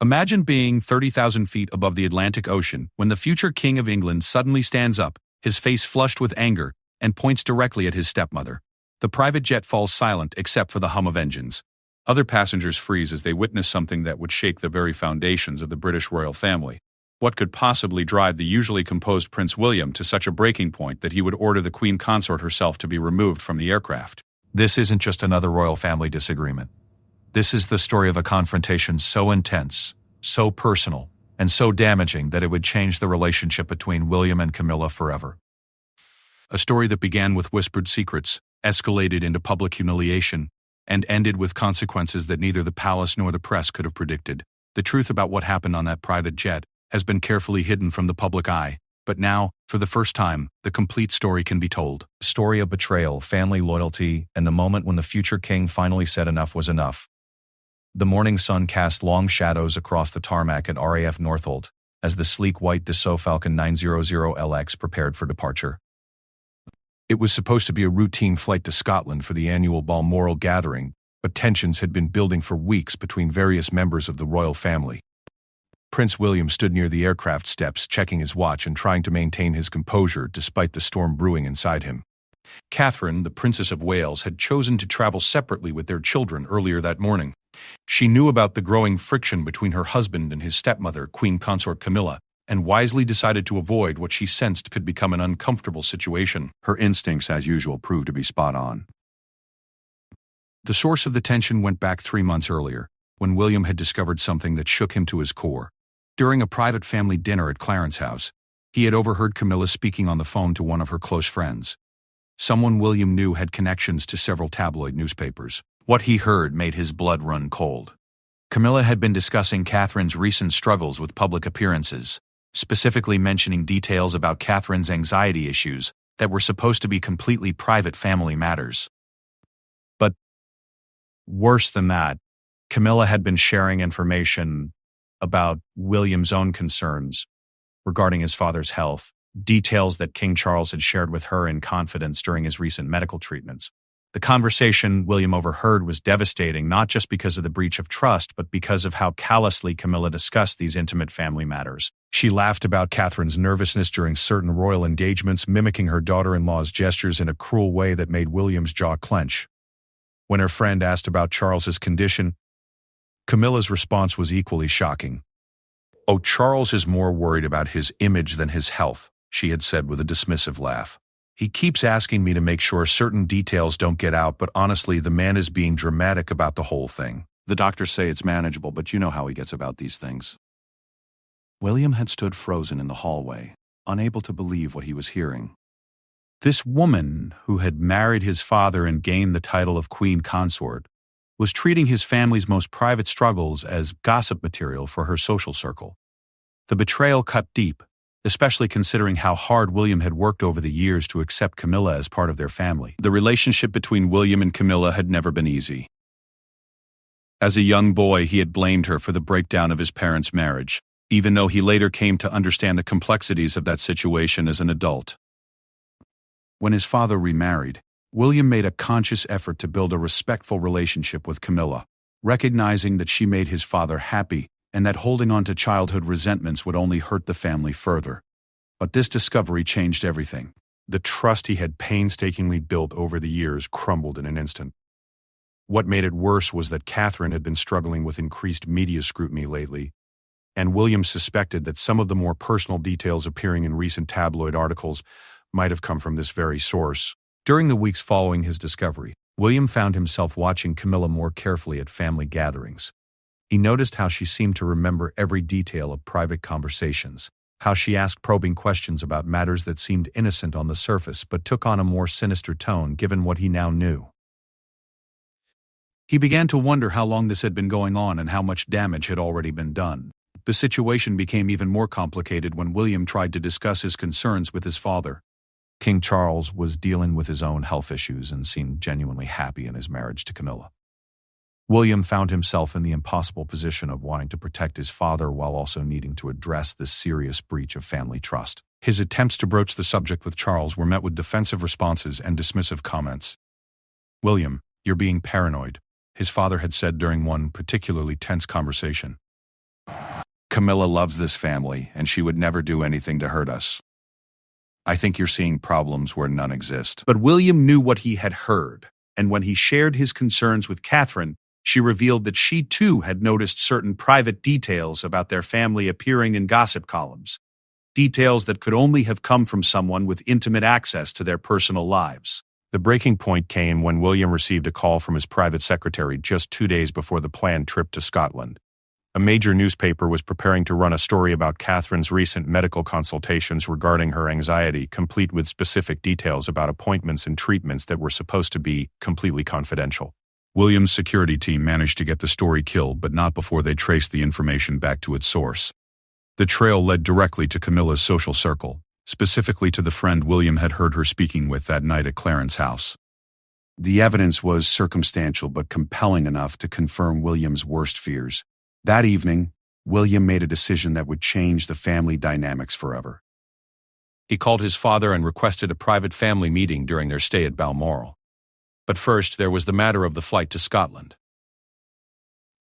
Imagine being 30,000 feet above the Atlantic Ocean when the future King of England suddenly stands up, his face flushed with anger, and points directly at his stepmother. The private jet falls silent except for the hum of engines. Other passengers freeze as they witness something that would shake the very foundations of the British royal family. What could possibly drive the usually composed Prince William to such a breaking point that he would order the Queen Consort herself to be removed from the aircraft? This isn't just another royal family disagreement. This is the story of a confrontation so intense, so personal, and so damaging that it would change the relationship between William and Camilla forever. A story that began with whispered secrets, escalated into public humiliation, and ended with consequences that neither the palace nor the press could have predicted. The truth about what happened on that private jet has been carefully hidden from the public eye, but now, for the first time, the complete story can be told. A story of betrayal, family loyalty, and the moment when the future king finally said enough was enough. The morning sun cast long shadows across the tarmac at RAF Northolt as the sleek white Dassault Falcon 900LX prepared for departure. It was supposed to be a routine flight to Scotland for the annual Balmoral gathering, but tensions had been building for weeks between various members of the royal family. Prince William stood near the aircraft steps, checking his watch and trying to maintain his composure despite the storm brewing inside him. Catherine, the Princess of Wales, had chosen to travel separately with their children earlier that morning. She knew about the growing friction between her husband and his stepmother, Queen Consort Camilla, and wisely decided to avoid what she sensed could become an uncomfortable situation. Her instincts, as usual, proved to be spot on. The source of the tension went back 3 months earlier, when William had discovered something that shook him to his core. During a private family dinner at Clarence House, he had overheard Camilla speaking on the phone to one of her close friends. Someone William knew had connections to several tabloid newspapers. What he heard made his blood run cold. Camilla had been discussing Catherine's recent struggles with public appearances, specifically mentioning details about Catherine's anxiety issues that were supposed to be completely private family matters. But worse than that, Camilla had been sharing information about William's own concerns regarding his father's health, details that King Charles had shared with her in confidence during his recent medical treatments. The conversation William overheard was devastating, not just because of the breach of trust, but because of how callously Camilla discussed these intimate family matters. She laughed about Catherine's nervousness during certain royal engagements, mimicking her daughter-in-law's gestures in a cruel way that made William's jaw clench. When her friend asked about Charles's condition, Camilla's response was equally shocking. "Oh, Charles is more worried about his image than his health," she had said with a dismissive laugh. "He keeps asking me to make sure certain details don't get out, but honestly, the man is being dramatic about the whole thing. The doctors say it's manageable, but you know how he gets about these things." William had stood frozen in the hallway, unable to believe what he was hearing. This woman, who had married his father and gained the title of Queen Consort, was treating his family's most private struggles as gossip material for her social circle. The betrayal cut deep, especially considering how hard William had worked over the years to accept Camilla as part of their family. The relationship between William and Camilla had never been easy. As a young boy, he had blamed her for the breakdown of his parents' marriage, even though he later came to understand the complexities of that situation as an adult. When his father remarried, William made a conscious effort to build a respectful relationship with Camilla, recognizing that she made his father happy and that holding on to childhood resentments would only hurt the family further. But this discovery changed everything. The trust he had painstakingly built over the years crumbled in an instant. What made it worse was that Catherine had been struggling with increased media scrutiny lately, and William suspected that some of the more personal details appearing in recent tabloid articles might have come from this very source. During the weeks following his discovery, William found himself watching Camilla more carefully at family gatherings. He noticed how she seemed to remember every detail of private conversations, how she asked probing questions about matters that seemed innocent on the surface but took on a more sinister tone given what he now knew. He began to wonder how long this had been going on and how much damage had already been done. The situation became even more complicated when William tried to discuss his concerns with his father. King Charles was dealing with his own health issues and seemed genuinely happy in his marriage to Camilla. William found himself in the impossible position of wanting to protect his father while also needing to address this serious breach of family trust. His attempts to broach the subject with Charles were met with defensive responses and dismissive comments. "William, you're being paranoid," his father had said during one particularly tense conversation. Camilla loves this family, and she would never do anything to hurt us. I think you're seeing problems where none exist. But William knew what he had heard, and when he shared his concerns with Catherine, she revealed that she too had noticed certain private details about their family appearing in gossip columns. Details that could only have come from someone with intimate access to their personal lives. The breaking point came when William received a call from his private secretary just 2 days before the planned trip to Scotland. A major newspaper was preparing to run a story about Catherine's recent medical consultations regarding her anxiety, complete with specific details about appointments and treatments that were supposed to be completely confidential. William's security team managed to get the story killed, but not before they traced the information back to its source. The trail led directly to Camilla's social circle, specifically to the friend William had heard her speaking with that night at Clarence's house. The evidence was circumstantial but compelling enough to confirm William's worst fears. That evening, William made a decision that would change the family dynamics forever. He called his father and requested a private family meeting during their stay at Balmoral. But first, there was the matter of the flight to Scotland.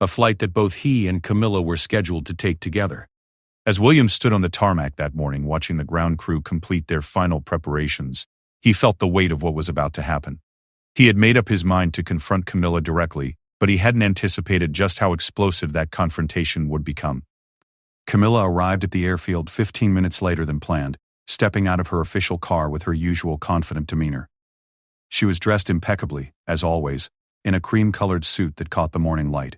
A flight that both he and Camilla were scheduled to take together. As William stood on the tarmac that morning watching the ground crew complete their final preparations, he felt the weight of what was about to happen. He had made up his mind to confront Camilla directly, but he hadn't anticipated just how explosive that confrontation would become. Camilla arrived at the airfield 15 minutes later than planned, stepping out of her official car with her usual confident demeanor. She was dressed impeccably, as always, in a cream-colored suit that caught the morning light.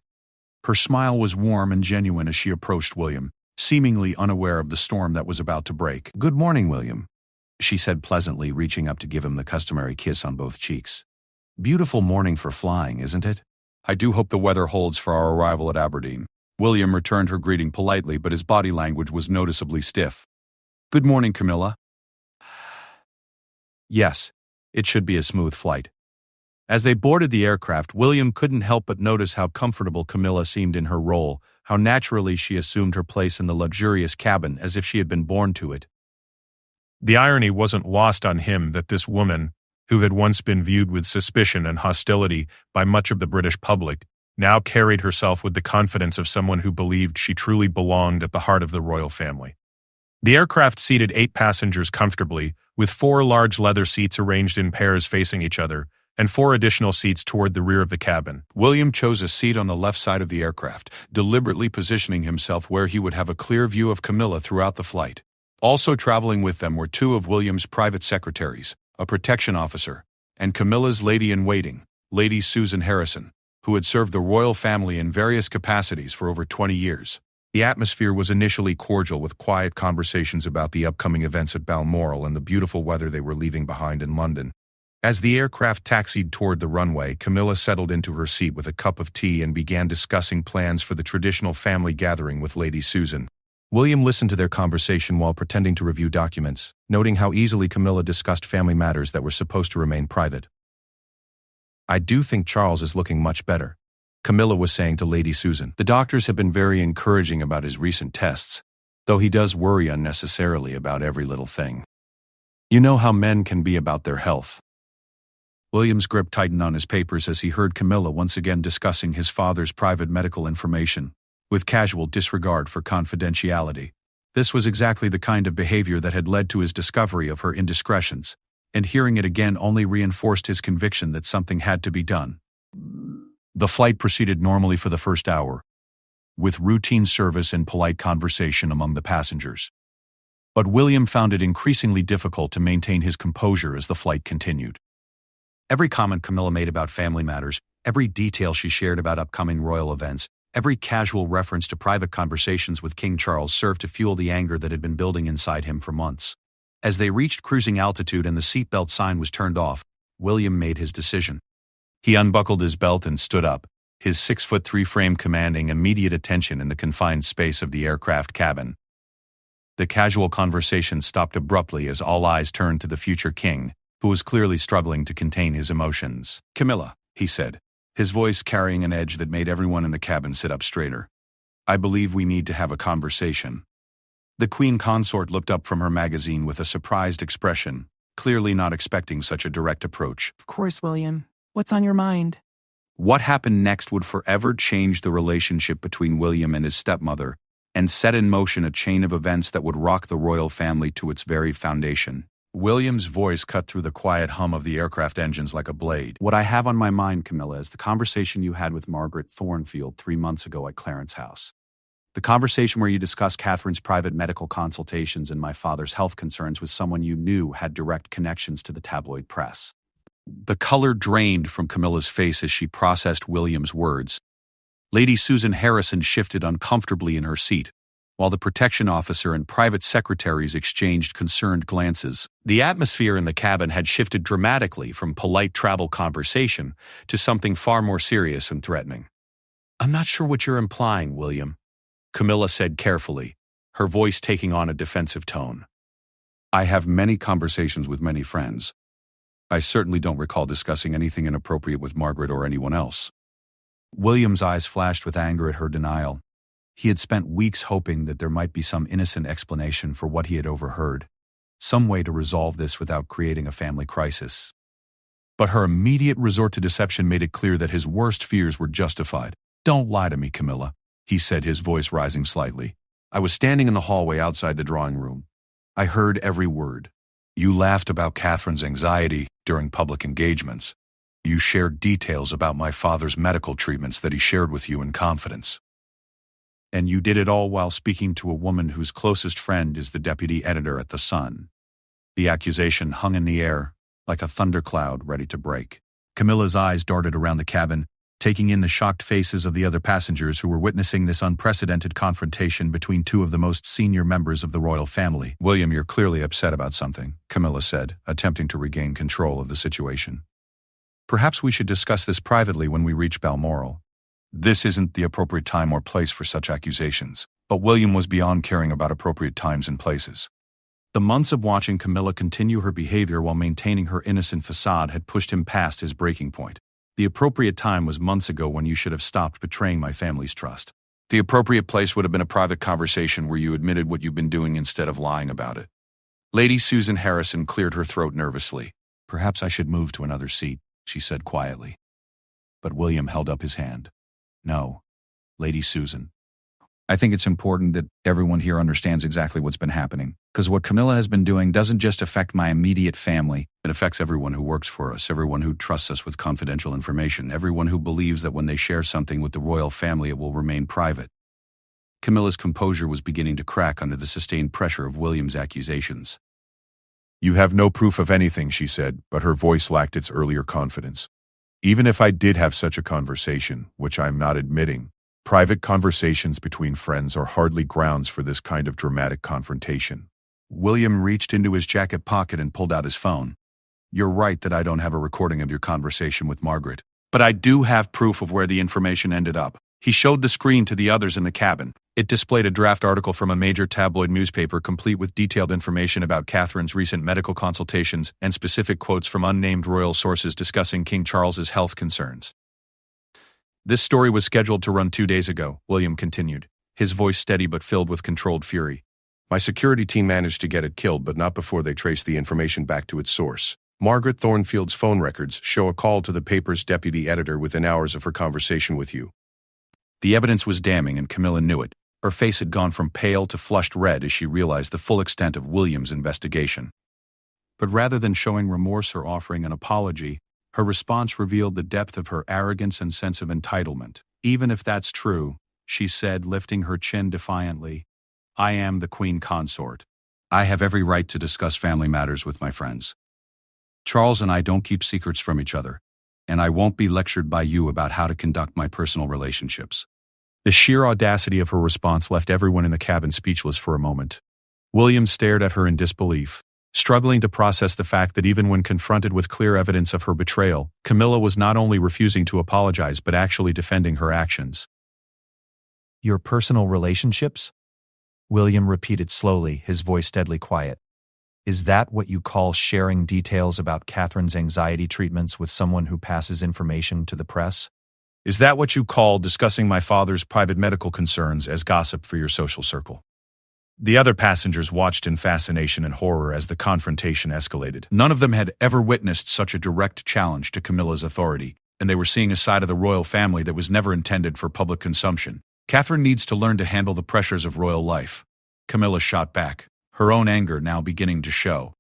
Her smile was warm and genuine as she approached William, seemingly unaware of the storm that was about to break. "Good morning, William," she said pleasantly, reaching up to give him the customary kiss on both cheeks. "Beautiful morning for flying, isn't it?" "I do hope the weather holds for our arrival at Aberdeen." William returned her greeting politely, but his body language was noticeably stiff. "Good morning, Camilla." Yes, it should be a smooth flight. As they boarded the aircraft, William couldn't help but notice how comfortable Camilla seemed in her role, how naturally she assumed her place in the luxurious cabin as if she had been born to it. The irony wasn't lost on him that this woman, who had once been viewed with suspicion and hostility by much of the British public, now carried herself with the confidence of someone who believed she truly belonged at the heart of the royal family. The aircraft seated 8 passengers comfortably, with 4 large leather seats arranged in pairs facing each other, and 4 additional seats toward the rear of the cabin. William chose a seat on the left side of the aircraft, deliberately positioning himself where he would have a clear view of Camilla throughout the flight. Also traveling with them were 2 of William's private secretaries, a protection officer, and Camilla's lady-in-waiting, Lady Susan Harrison, who had served the royal family in various capacities for over 20 years. The atmosphere was initially cordial, with quiet conversations about the upcoming events at Balmoral and the beautiful weather they were leaving behind in London. As the aircraft taxied toward the runway, Camilla settled into her seat with a cup of tea and began discussing plans for the traditional family gathering with Lady Susan. William listened to their conversation while pretending to review documents, noting how easily Camilla discussed family matters that were supposed to remain private. "I do think Charles is looking much better," Camilla was saying to Lady Susan. "The doctors have been very encouraging about his recent tests, though he does worry unnecessarily about every little thing. You know how men can be about their health." William's grip tightened on his papers as he heard Camilla once again discussing his father's private medical information, with casual disregard for confidentiality. This was exactly the kind of behavior that had led to his discovery of her indiscretions, and hearing it again only reinforced his conviction that something had to be done. The flight proceeded normally for the first hour, with routine service and polite conversation among the passengers. But William found it increasingly difficult to maintain his composure as the flight continued. Every comment Camilla made about family matters, every detail she shared about upcoming royal events, every casual reference to private conversations with King Charles served to fuel the anger that had been building inside him for months. As they reached cruising altitude and the seatbelt sign was turned off, William made his decision. He unbuckled his belt and stood up, his 6'3" frame commanding immediate attention in the confined space of the aircraft cabin. The casual conversation stopped abruptly as all eyes turned to the future king, who was clearly struggling to contain his emotions. "Camilla," he said, his voice carrying an edge that made everyone in the cabin sit up straighter. "I believe we need to have a conversation." The queen consort looked up from her magazine with a surprised expression, clearly not expecting such a direct approach. "Of course, William. What's on your mind?" What happened next would forever change the relationship between William and his stepmother, and set in motion a chain of events that would rock the royal family to its very foundation. William's voice cut through the quiet hum of the aircraft engines like a blade. What I have on my mind, Camilla, is the conversation you had with Margaret Thornfield 3 months ago at Clarence House. The conversation where you discussed Catherine's private medical consultations and my father's health concerns with someone you knew had direct connections to the tabloid press. The color drained from Camilla's face as she processed William's words. Lady Susan Harrison shifted uncomfortably in her seat, while the protection officer and private secretaries exchanged concerned glances. The atmosphere in the cabin had shifted dramatically from polite travel conversation to something far more serious and threatening. "I'm not sure what you're implying, William," Camilla said carefully, her voice taking on a defensive tone. "I have many conversations with many friends. I certainly don't recall discussing anything inappropriate with Margaret or anyone else." William's eyes flashed with anger at her denial. He had spent weeks hoping that there might be some innocent explanation for what he had overheard, some way to resolve this without creating a family crisis. But her immediate resort to deception made it clear that his worst fears were justified. "Don't lie to me, Camilla," he said, his voice rising slightly. "I was standing in the hallway outside the drawing room. I heard every word. You laughed about Catherine's anxiety during public engagements. You shared details about my father's medical treatments that he shared with you in confidence. And you did it all while speaking to a woman whose closest friend is the deputy editor at The Sun." The accusation hung in the air, like a thundercloud ready to break. Camilla's eyes darted around the cabin, taking in the shocked faces of the other passengers who were witnessing this unprecedented confrontation between two of the most senior members of the royal family. "William, you're clearly upset about something," Camilla said, attempting to regain control of the situation. "Perhaps we should discuss this privately when we reach Balmoral. This isn't the appropriate time or place for such accusations." But William was beyond caring about appropriate times and places. The months of watching Camilla continue her behavior while maintaining her innocent facade had pushed him past his breaking point. "The appropriate time was months ago when you should have stopped betraying my family's trust. The appropriate place would have been a private conversation where you admitted what you've been doing instead of lying about it." Lady Susan Harrison cleared her throat nervously. "Perhaps I should move to another seat," she said quietly. But William held up his hand. "No, Lady Susan. I think it's important that everyone here understands exactly what's been happening, because what Camilla has been doing doesn't just affect my immediate family. It affects everyone who works for us, everyone who trusts us with confidential information, everyone who believes that when they share something with the royal family it will remain private." Camilla's composure was beginning to crack under the sustained pressure of William's accusations. "You have no proof of anything," she said, but her voice lacked its earlier confidence. "Even if I did have such a conversation, which I'm not admitting, private conversations between friends are hardly grounds for this kind of dramatic confrontation." William reached into his jacket pocket and pulled out his phone. "You're right that I don't have a recording of your conversation with Margaret, but I do have proof of where the information ended up." He showed the screen to the others in the cabin. It displayed a draft article from a major tabloid newspaper complete with detailed information about Catherine's recent medical consultations and specific quotes from unnamed royal sources discussing King Charles's health concerns. "This story was scheduled to run 2 days ago," William continued, his voice steady but filled with controlled fury. "My security team managed to get it killed, but not before they traced the information back to its source. Margaret Thornfield's phone records show a call to the paper's deputy editor within hours of her conversation with you." The evidence was damning, and Camilla knew it. Her face had gone from pale to flushed red as she realized the full extent of William's investigation. But rather than showing remorse or offering an apology, her response revealed the depth of her arrogance and sense of entitlement. "Even if that's true," she said, lifting her chin defiantly, "I am the queen consort. I have every right to discuss family matters with my friends. Charles and I don't keep secrets from each other, and I won't be lectured by you about how to conduct my personal relationships." The sheer audacity of her response left everyone in the cabin speechless for a moment. William stared at her in disbelief, struggling to process the fact that even when confronted with clear evidence of her betrayal, Camilla was not only refusing to apologize but actually defending her actions. "Your personal relationships?" William repeated slowly, his voice deadly quiet. "Is that what you call sharing details about Catherine's anxiety treatments with someone who passes information to the press? Is that what you call discussing my father's private medical concerns as gossip for your social circle?" The other passengers watched in fascination and horror as the confrontation escalated. None of them had ever witnessed such a direct challenge to Camilla's authority, and they were seeing a side of the royal family that was never intended for public consumption. Catherine needs to learn to handle the pressures of royal life. Camilla shot back, her own anger now beginning to show.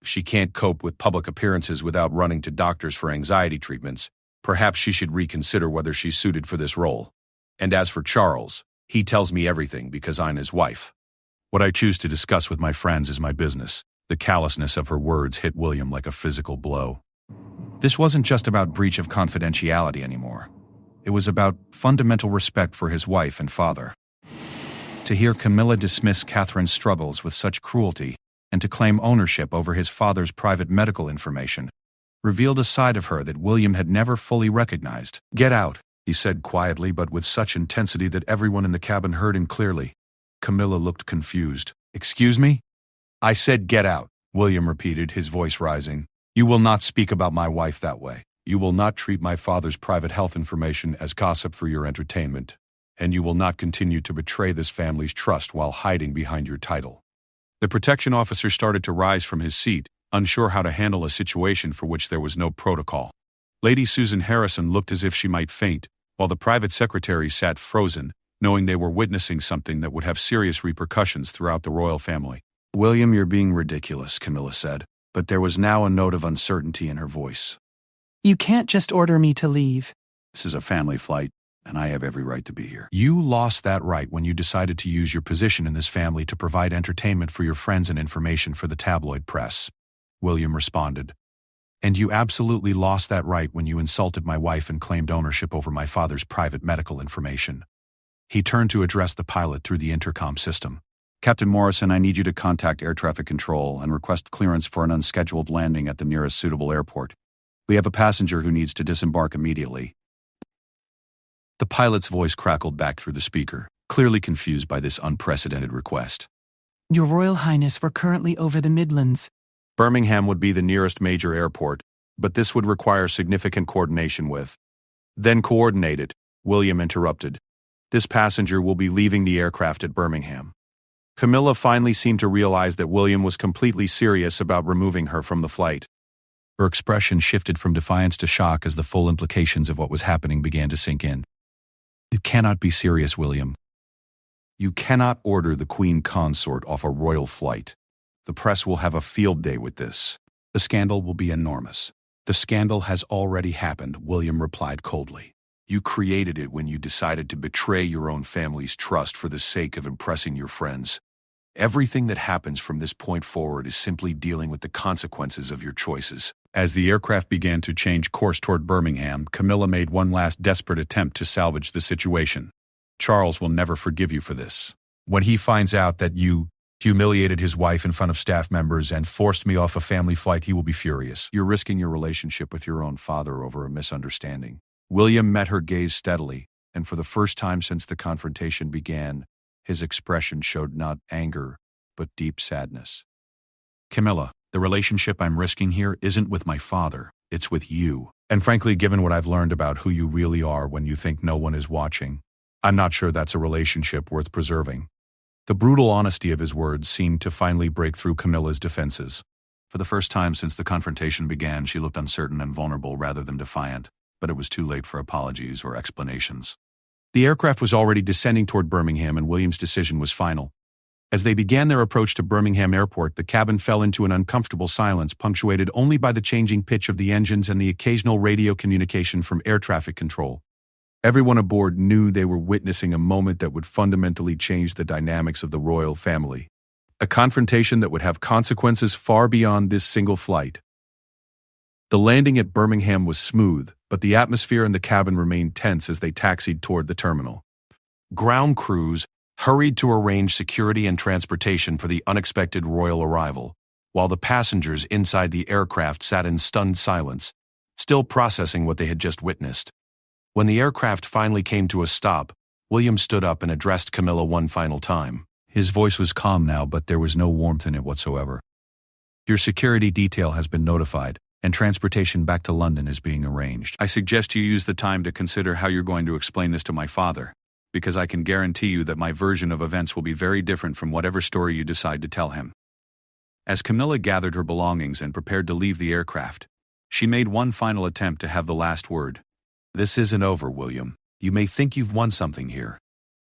If she can't cope with public appearances without running to doctors for anxiety treatments, perhaps she should reconsider whether she's suited for this role. And as for Charles, he tells me everything because I'm his wife. What I choose to discuss with my friends is my business. The callousness of her words hit William like a physical blow. This wasn't just about breach of confidentiality anymore. It was about fundamental respect for his wife and father. To hear Camilla dismiss Catherine's struggles with such cruelty and to claim ownership over his father's private medical information revealed a side of her that William had never fully recognized. "Get out," he said quietly but with such intensity that everyone in the cabin heard him clearly. Camilla looked confused. "Excuse me?" "I said get out," William repeated, his voice rising. "You will not speak about my wife that way. You will not treat my father's private health information as gossip for your entertainment. And you will not continue to betray this family's trust while hiding behind your title." The protection officer started to rise from his seat, unsure how to handle a situation for which there was no protocol. Lady Susan Harrison looked as if she might faint, while the private secretary sat frozen, knowing they were witnessing something that would have serious repercussions throughout the royal family. "William, you're being ridiculous," Camilla said, but there was now a note of uncertainty in her voice. You can't just order me to leave. "This is a family flight, and I have every right to be here." "You lost that right when you decided to use your position in this family to provide entertainment for your friends and information for the tabloid press," William responded. "And you absolutely lost that right when you insulted my wife and claimed ownership over my father's private medical information." He turned to address the pilot through the intercom system. "Captain Morrison, I need you to contact air traffic control and request clearance for an unscheduled landing at the nearest suitable airport. We have a passenger who needs to disembark immediately." The pilot's voice crackled back through the speaker, clearly confused by this unprecedented request. Your Royal Highness, we're currently over the Midlands. Birmingham would be the nearest major airport, but this would require significant coordination with. "Then coordinate it," William interrupted. "This passenger will be leaving the aircraft at Birmingham." Camilla finally seemed to realize that William was completely serious about removing her from the flight. Her expression shifted from defiance to shock as the full implications of what was happening began to sink in. "It cannot be serious, William. You cannot order the Queen Consort off a royal flight. The press will have a field day with this. The scandal will be enormous." "The scandal has already happened," William replied coldly. "You created it when you decided to betray your own family's trust for the sake of impressing your friends. Everything that happens from this point forward is simply dealing with the consequences of your choices." As the aircraft began to change course toward Birmingham, Camilla made one last desperate attempt to salvage the situation. "Charles will never forgive you for this. When he finds out that you humiliated his wife in front of staff members and forced me off a family flight, he will be furious. You're risking your relationship with your own father over a misunderstanding." William met her gaze steadily, and for the first time since the confrontation began, his expression showed not anger, but deep sadness. "Camilla, the relationship I'm risking here isn't with my father, it's with you. And frankly, given what I've learned about who you really are when you think no one is watching, I'm not sure that's a relationship worth preserving." The brutal honesty of his words seemed to finally break through Camilla's defenses. For the first time since the confrontation began, she looked uncertain and vulnerable rather than defiant, but it was too late for apologies or explanations. The aircraft was already descending toward Birmingham, and William's decision was final. As they began their approach to Birmingham Airport, the cabin fell into an uncomfortable silence, punctuated only by the changing pitch of the engines and the occasional radio communication from air traffic control. Everyone aboard knew they were witnessing a moment that would fundamentally change the dynamics of the royal family. A confrontation that would have consequences far beyond this single flight. The landing at Birmingham was smooth, but the atmosphere in the cabin remained tense as they taxied toward the terminal. Ground crews hurried to arrange security and transportation for the unexpected royal arrival, while the passengers inside the aircraft sat in stunned silence, still processing what they had just witnessed. When the aircraft finally came to a stop, William stood up and addressed Camilla one final time. His voice was calm now, but there was no warmth in it whatsoever. "Your security detail has been notified, and transportation back to London is being arranged. I suggest you use the time to consider how you're going to explain this to my father, because I can guarantee you that my version of events will be very different from whatever story you decide to tell him." As Camilla gathered her belongings and prepared to leave the aircraft, she made one final attempt to have the last word. "This isn't over, William. You may think you've won something here,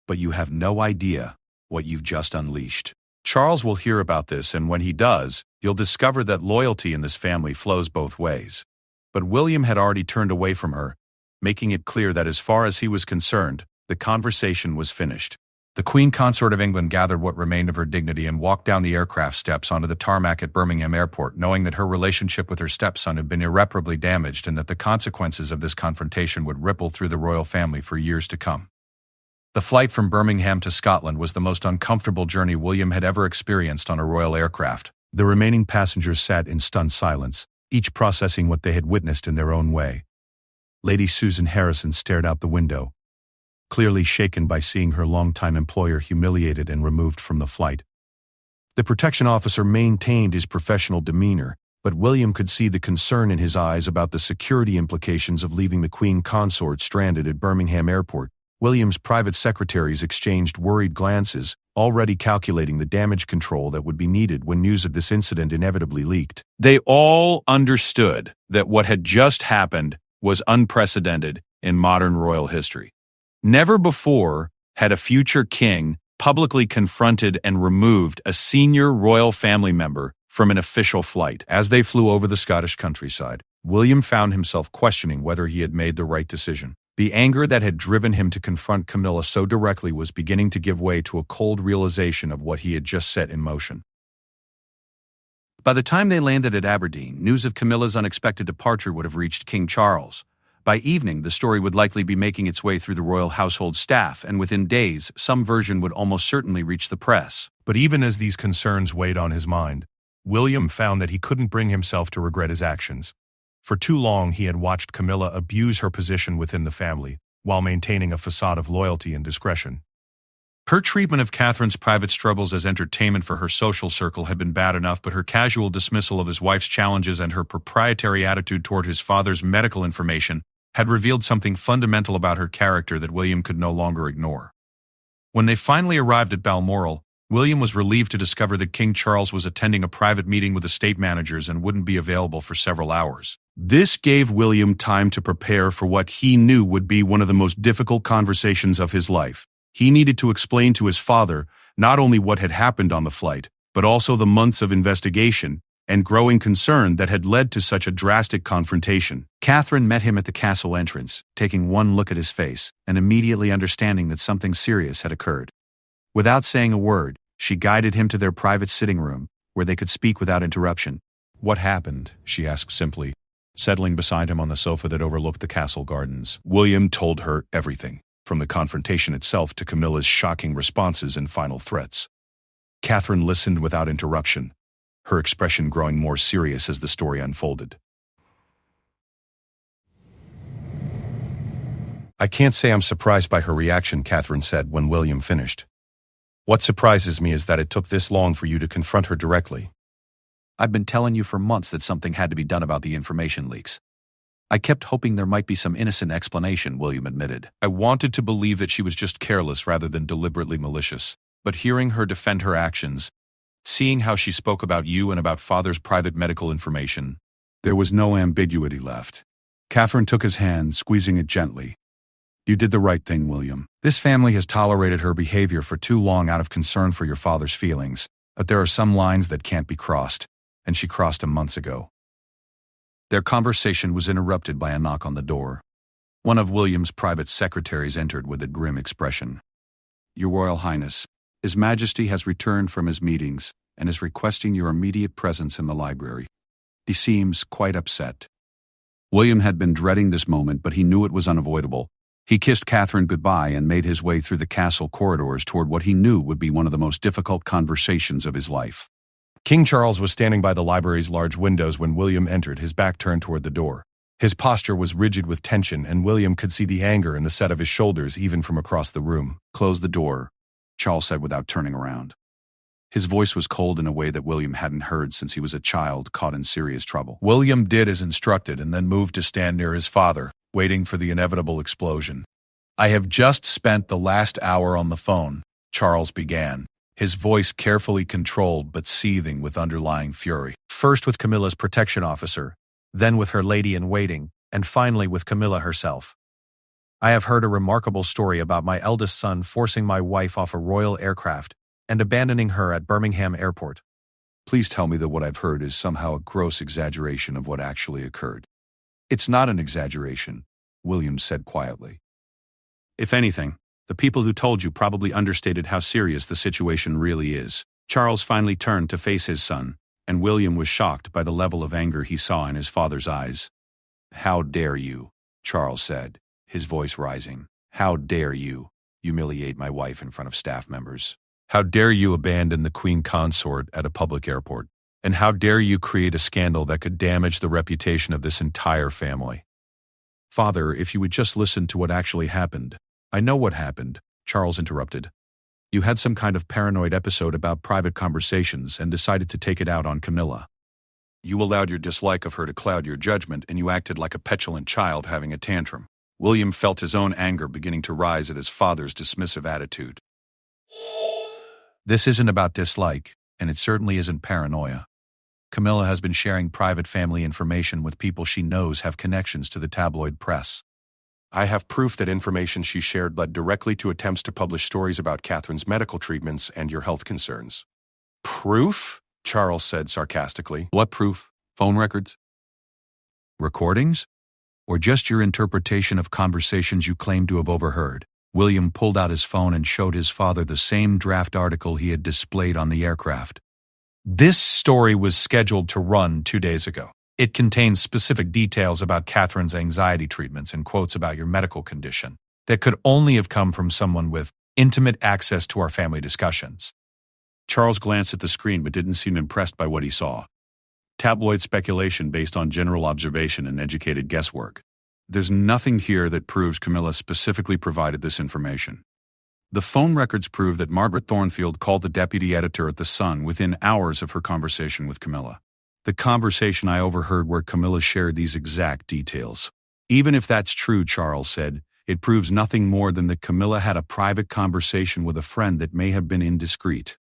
but you have no idea what you've just unleashed. Charles will hear about this, and when he does, you'll discover that loyalty in this family flows both ways. But William had already turned away from her, making it clear that as far as he was concerned, the conversation was finished. The Queen Consort of England gathered what remained of her dignity and walked down the aircraft steps onto the tarmac at Birmingham Airport, knowing that her relationship with her stepson had been irreparably damaged and that the consequences of this confrontation would ripple through the royal family for years to come. The flight from Birmingham to Scotland was the most uncomfortable journey William had ever experienced on a royal aircraft. The remaining passengers sat in stunned silence, each processing what they had witnessed in their own way. Lady Susan Harrison stared out the window, clearly shaken by seeing her longtime employer humiliated and removed from the flight. The protection officer maintained his professional demeanor, but William could see the concern in his eyes about the security implications of leaving the Queen Consort stranded at Birmingham Airport. William's private secretaries exchanged worried glances, already calculating the damage control that would be needed when news of this incident inevitably leaked. They all understood that what had just happened was unprecedented in modern royal history. Never before had a future king publicly confronted and removed a senior royal family member from an official flight. As they flew over the Scottish countryside, William found himself questioning whether he had made the right decision. The anger that had driven him to confront Camilla so directly was beginning to give way to a cold realization of what he had just set in motion. By the time they landed at Aberdeen, news of Camilla's unexpected departure would have reached King Charles. By evening, the story would likely be making its way through the royal household staff, and within days, some version would almost certainly reach the press. But even as these concerns weighed on his mind, William found that he couldn't bring himself to regret his actions. For too long, he had watched Camilla abuse her position within the family, while maintaining a facade of loyalty and discretion. Her treatment of Catherine's private struggles as entertainment for her social circle had been bad enough, but her casual dismissal of his wife's challenges and her proprietary attitude toward his father's medical information had revealed something fundamental about her character that William could no longer ignore. When they finally arrived at Balmoral, William was relieved to discover that King Charles was attending a private meeting with estate managers and wouldn't be available for several hours. This gave William time to prepare for what he knew would be one of the most difficult conversations of his life. He needed to explain to his father not only what had happened on the flight, but also the months of investigation and growing concern that had led to such a drastic confrontation. Catherine met him at the castle entrance, taking one look at his face and immediately understanding that something serious had occurred. Without saying a word, she guided him to their private sitting room, where they could speak without interruption. "What happened?" she asked simply, settling beside him on the sofa that overlooked the castle gardens. William told her everything, from the confrontation itself to Camilla's shocking responses and final threats. Catherine listened without interruption, her expression growing more serious as the story unfolded. "I can't say I'm surprised by her reaction," Catherine said when William finished. "What surprises me is that it took this long for you to confront her directly." "I've been telling you for months that something had to be done about the information leaks. I kept hoping there might be some innocent explanation," William admitted. "I wanted to believe that she was just careless rather than deliberately malicious. But hearing her defend her actions, seeing how she spoke about you and about Father's private medical information..." There was no ambiguity left. Catherine took his hand, squeezing it gently. "You did the right thing, William. This family has tolerated her behavior for too long out of concern for your father's feelings, but there are some lines that can't be crossed, and she crossed them months ago." Their conversation was interrupted by a knock on the door. One of William's private secretaries entered with a grim expression. "Your Royal Highness, His Majesty has returned from his meetings and is requesting your immediate presence in the library. He seems quite upset." William had been dreading this moment, but he knew it was unavoidable. He kissed Catherine goodbye and made his way through the castle corridors toward what he knew would be one of the most difficult conversations of his life. King Charles was standing by the library's large windows when William entered, his back turned toward the door. His posture was rigid with tension, and William could see the anger in the set of his shoulders even from across the room. "Close the door," Charles said without turning around. His voice was cold in a way that William hadn't heard since he was a child caught in serious trouble. William did as instructed and then moved to stand near his father, waiting for the inevitable explosion. "I have just spent the last hour on the phone," Charles began, his voice carefully controlled but seething with underlying fury. First with Camilla's protection officer, then with her lady-in-waiting, and finally with Camilla herself. I have heard a remarkable story about my eldest son forcing my wife off a royal aircraft and abandoning her at Birmingham Airport. Please tell me that what I've heard is somehow a gross exaggeration of what actually occurred. It's not an exaggeration, Williams said quietly. If anything, the people who told you probably understated how serious the situation really is. Charles finally turned to face his son, and William was shocked by the level of anger he saw in his father's eyes. How dare you, Charles said, his voice rising. How dare you humiliate my wife in front of staff members? How dare you abandon the Queen Consort at a public airport? And how dare you create a scandal that could damage the reputation of this entire family? Father, if you would just listen to what actually happened. I know what happened, Charles interrupted. You had some kind of paranoid episode about private conversations and decided to take it out on Camilla. You allowed your dislike of her to cloud your judgment, and you acted like a petulant child having a tantrum. William felt his own anger beginning to rise at his father's dismissive attitude. This isn't about dislike, and it certainly isn't paranoia. Camilla has been sharing private family information with people she knows have connections to the tabloid press. I have proof that information she shared led directly to attempts to publish stories about Catherine's medical treatments and your health concerns. Proof? Charles said sarcastically. What proof? Phone records? Recordings? Or just your interpretation of conversations you claim to have overheard? William pulled out his phone and showed his father the same draft article he had displayed on the aircraft. This story was scheduled to run 2 days ago. It contains specific details about Catherine's anxiety treatments and quotes about your medical condition that could only have come from someone with intimate access to our family discussions. Charles glanced at the screen but didn't seem impressed by what he saw. Tabloid speculation based on general observation and educated guesswork. There's nothing here that proves Camilla specifically provided this information. The phone records prove that Margaret Thornfield called the deputy editor at The Sun within hours of her conversation with Camilla. The conversation I overheard where Camilla shared these exact details. Even if that's true, Charles said, it proves nothing more than that Camilla had a private conversation with a friend that may have been indiscreet.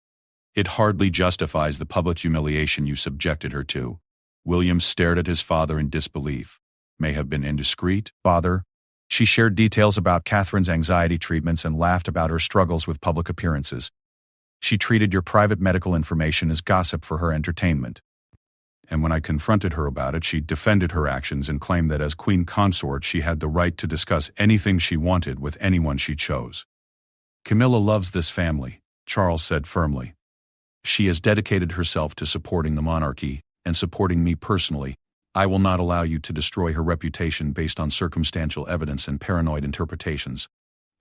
It hardly justifies the public humiliation you subjected her to. William stared at his father in disbelief. May have been indiscreet, Father. She shared details about Catherine's anxiety treatments and laughed about her struggles with public appearances. She treated your private medical information as gossip for her entertainment. And when I confronted her about it, she defended her actions and claimed that as Queen Consort she had the right to discuss anything she wanted with anyone she chose. Camilla loves this family, Charles said firmly. She has dedicated herself to supporting the monarchy and supporting me personally. I will not allow you to destroy her reputation based on circumstantial evidence and paranoid interpretations.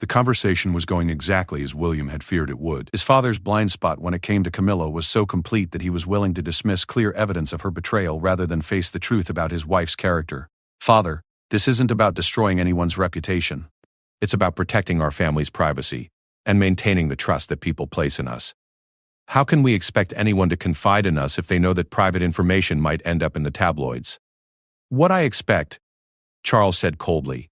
The conversation was going exactly as William had feared it would. His father's blind spot when it came to Camilla was so complete that he was willing to dismiss clear evidence of her betrayal rather than face the truth about his wife's character. Father, this isn't about destroying anyone's reputation. It's about protecting our family's privacy and maintaining the trust that people place in us. How can we expect anyone to confide in us if they know that private information might end up in the tabloids? What I expect, Charles said coldly,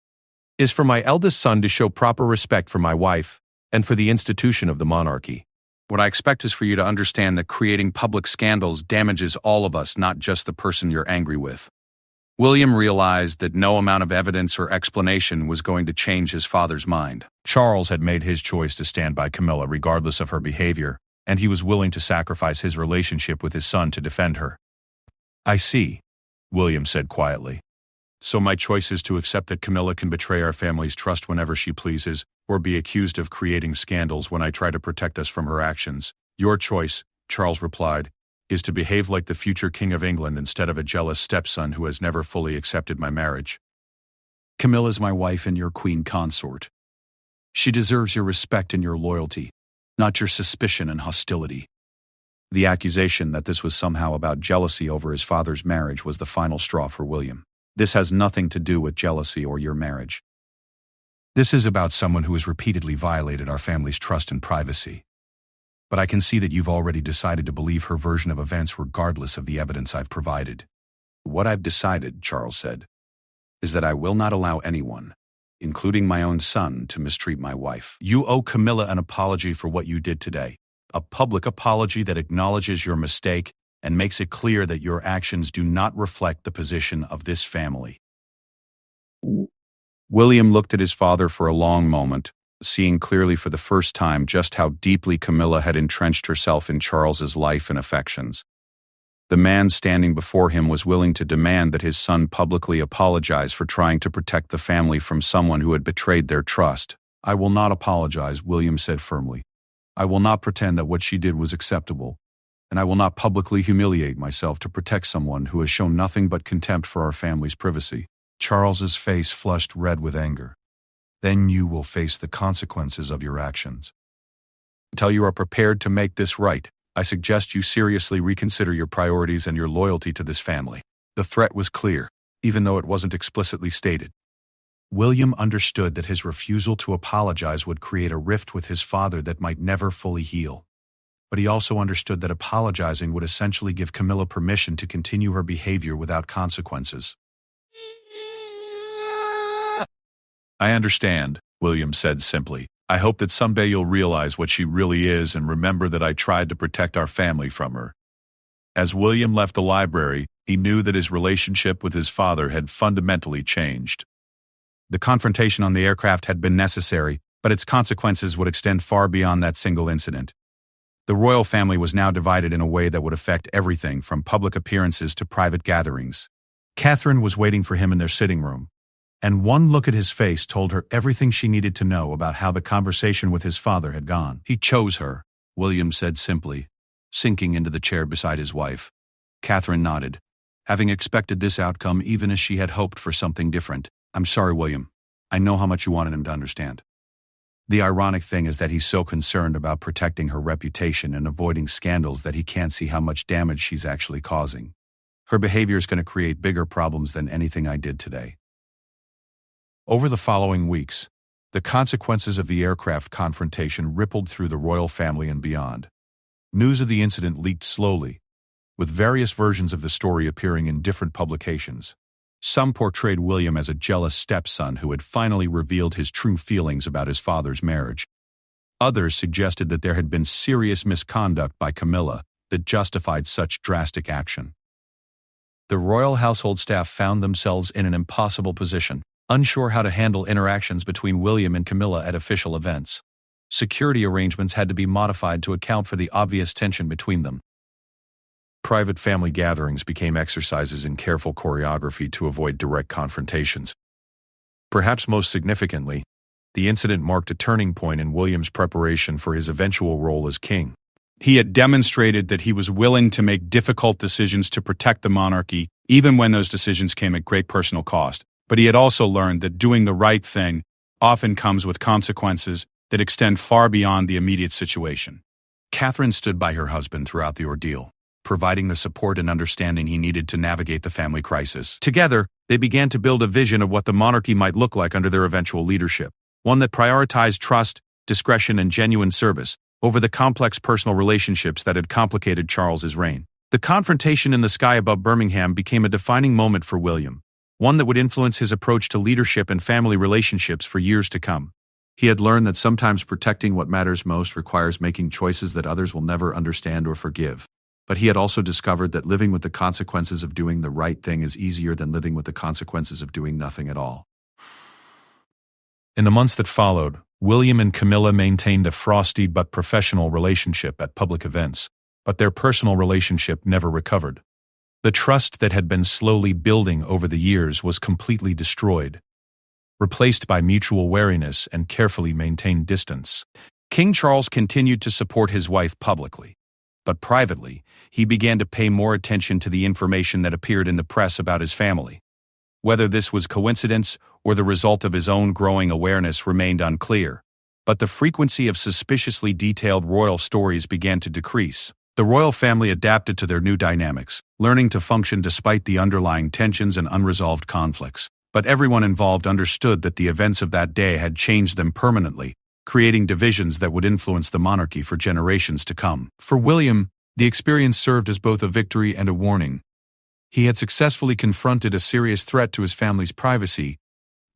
is for my eldest son to show proper respect for my wife and for the institution of the monarchy. What I expect is for you to understand that creating public scandals damages all of us, not just the person you're angry with. William realized that no amount of evidence or explanation was going to change his father's mind. Charles had made his choice to stand by Camilla regardless of her behavior, and he was willing to sacrifice his relationship with his son to defend her. I see, William said quietly. So my choice is to accept that Camilla can betray our family's trust whenever she pleases, or be accused of creating scandals when I try to protect us from her actions. Your choice, Charles replied, is to behave like the future King of England instead of a jealous stepson who has never fully accepted my marriage. Camilla's my wife and your Queen Consort. She deserves your respect and your loyalty, not your suspicion and hostility. The accusation that this was somehow about jealousy over his father's marriage was the final straw for William. This has nothing to do with jealousy or your marriage. This is about someone who has repeatedly violated our family's trust and privacy. But I can see that you've already decided to believe her version of events regardless of the evidence I've provided. What I've decided, Charles said, is that I will not allow anyone, including my own son, to mistreat my wife. You owe Camilla an apology for what you did today. A public apology that acknowledges your mistake and makes it clear that your actions do not reflect the position of this family. William looked at his father for a long moment, seeing clearly for the first time just how deeply Camilla had entrenched herself in Charles's life and affections. The man standing before him was willing to demand that his son publicly apologize for trying to protect the family from someone who had betrayed their trust. "I will not apologize," William said firmly. "I will not pretend that what she did was acceptable, and I will not publicly humiliate myself to protect someone who has shown nothing but contempt for our family's privacy." Charles's face flushed red with anger. "Then you will face the consequences of your actions. Until you are prepared to make this right, I suggest you seriously reconsider your priorities and your loyalty to this family." The threat was clear, even though it wasn't explicitly stated. William understood that his refusal to apologize would create a rift with his father that might never fully heal. But he also understood that apologizing would essentially give Camilla permission to continue her behavior without consequences. "I understand," William said simply. "I hope that someday you'll realize what she really is and remember that I tried to protect our family from her." As William left the library, he knew that his relationship with his father had fundamentally changed. The confrontation on the aircraft had been necessary, but its consequences would extend far beyond that single incident. The royal family was now divided in a way that would affect everything from public appearances to private gatherings. Catherine was waiting for him in their sitting room, and one look at his face told her everything she needed to know about how the conversation with his father had gone. "He chose her," William said simply, sinking into the chair beside his wife. Catherine nodded, having expected this outcome even as she had hoped for something different. "I'm sorry, William. I know how much you wanted him to understand. The ironic thing is that he's so concerned about protecting her reputation and avoiding scandals that he can't see how much damage she's actually causing. Her behavior is going to create bigger problems than anything I did today." Over the following weeks, the consequences of the aircraft confrontation rippled through the royal family and beyond. News of the incident leaked slowly, with various versions of the story appearing in different publications. Some portrayed William as a jealous stepson who had finally revealed his true feelings about his father's marriage. Others suggested that there had been serious misconduct by Camilla that justified such drastic action. The royal household staff found themselves in an impossible position, unsure how to handle interactions between William and Camilla at official events. Security arrangements had to be modified to account for the obvious tension between them. Private family gatherings became exercises in careful choreography to avoid direct confrontations. Perhaps most significantly, the incident marked a turning point in William's preparation for his eventual role as king. He had demonstrated that he was willing to make difficult decisions to protect the monarchy, even when those decisions came at great personal cost. But he had also learned that doing the right thing often comes with consequences that extend far beyond the immediate situation. Catherine stood by her husband throughout the ordeal, providing the support and understanding he needed to navigate the family crisis. Together, they began to build a vision of what the monarchy might look like under their eventual leadership, one that prioritized trust, discretion, and genuine service over the complex personal relationships that had complicated Charles's reign. The confrontation in the sky above Birmingham became a defining moment for William, one that would influence his approach to leadership and family relationships for years to come. He had learned that sometimes protecting what matters most requires making choices that others will never understand or forgive. But he had also discovered that living with the consequences of doing the right thing is easier than living with the consequences of doing nothing at all. In the months that followed, William and Camilla maintained a frosty but professional relationship at public events, but their personal relationship never recovered. The trust that had been slowly building over the years was completely destroyed, replaced by mutual wariness and carefully maintained distance. King Charles continued to support his wife publicly, but privately, he began to pay more attention to the information that appeared in the press about his family. Whether this was coincidence or the result of his own growing awareness remained unclear, but the frequency of suspiciously detailed royal stories began to decrease. The royal family adapted to their new dynamics, learning to function despite the underlying tensions and unresolved conflicts. But everyone involved understood that the events of that day had changed them permanently, creating divisions that would influence the monarchy for generations to come. For William, the experience served as both a victory and a warning. He had successfully confronted a serious threat to his family's privacy,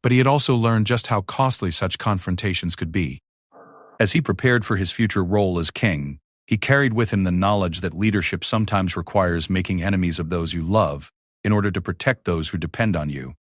but he had also learned just how costly such confrontations could be. As he prepared for his future role as king, he carried with him the knowledge that leadership sometimes requires making enemies of those you love in order to protect those who depend on you.